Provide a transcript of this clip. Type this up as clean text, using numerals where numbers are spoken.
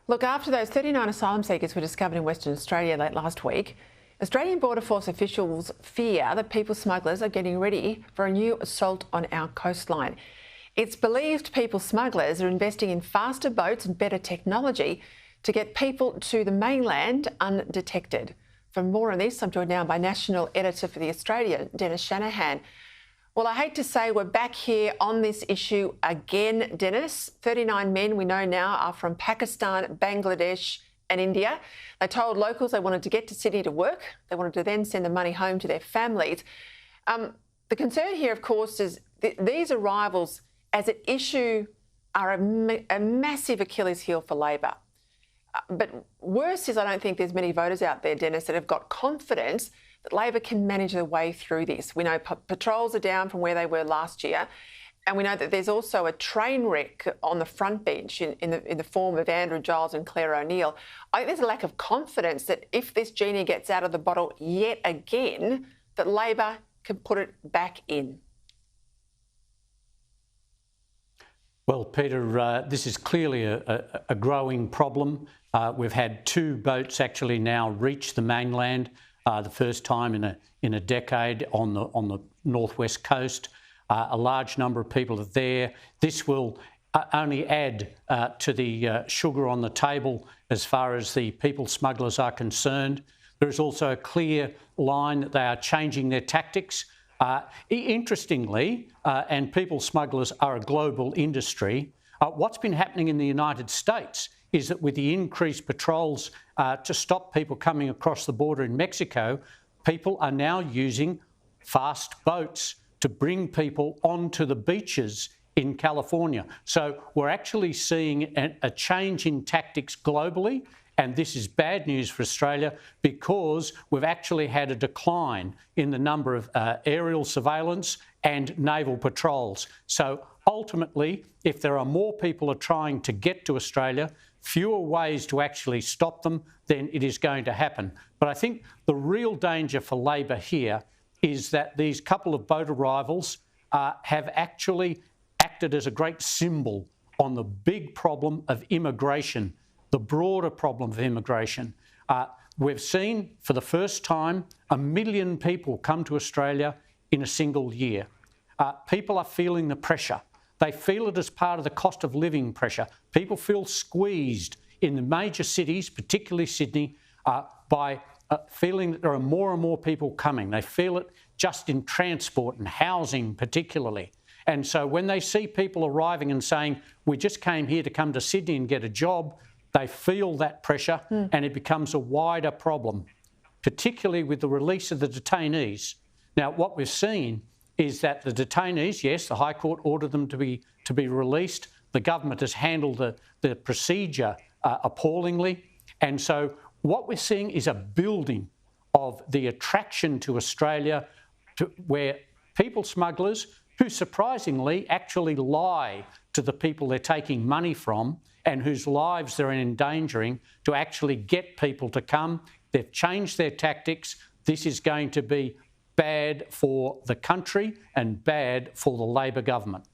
Look, after those 39 asylum seekers were discovered in Western Australia late last week, Australian Border Force officials fear that people smugglers are getting ready for a new assault on our coastline. It's believed people smugglers are investing in faster boats and better technology to get people to the mainland undetected. For more on this, I'm joined now by National Editor for The Australian, Dennis Shanahan. Well, I hate to say we're back here on this issue again, Dennis. 39 men we know now are from Pakistan, Bangladesh and India. They told locals they wanted to get to Sydney to work. They wanted to then send the money home to their families. The concern here, of course, is these arrivals as an issue are a massive Achilles heel for Labor. But worse is I don't think there's many voters out there, Dennis, that have got confidence that Labor can manage their way through this. We know patrols are down from where they were last year, and we know that there's also a train wreck on the front bench in the form of Andrew Giles and Claire O'Neill. I think there's a lack of confidence that if this genie gets out of the bottle yet again, that Labor can put it back in. Well, Peter, this is clearly a growing problem. We've had 2 boats actually now reach the mainland, the first time in a decade on the northwest coast. A large number of people are there. This will only add to the sugar on the table as far as the people smugglers are concerned. There is also a clear line that they are changing their tactics. Interestingly, and people smugglers are a global industry, what's been happening in the United States is that with the increased patrols to stop people coming across the border in Mexico, people are now using fast boats to bring people onto the beaches in California. So we're actually seeing a change in tactics globally, and this is bad news for Australia because we've actually had a decline in the number of aerial surveillance and naval patrols. So ultimately, if there are more people are trying to get to Australia, fewer ways to actually stop them, then it is going to happen. But I think the real danger for Labor here is that these couple of boat arrivals have actually acted as a great symbol on the big problem of immigration, the broader problem of immigration. We've seen for the first time 1 million people come to Australia in a single year. People are feeling the pressure. They feel it as part of the cost of living pressure. People feel squeezed in the major cities, particularly Sydney, by feeling that there are more and more people coming. They feel it just in transport and housing particularly. And so when they see people arriving and saying, we just came here to come to Sydney and get a job, they feel that pressure and it becomes a wider problem, particularly with the release of the detainees. Now, what we've seen is that the detainees, yes, the High Court ordered them to be released. The government has handled the procedure appallingly. And so what we're seeing is a building of the attraction to Australia where people smugglers, who surprisingly actually lie to the people they're taking money from and whose lives they're endangering, to actually get people to come. They've changed their tactics. This is going to be bad for the country and bad for the Labor government.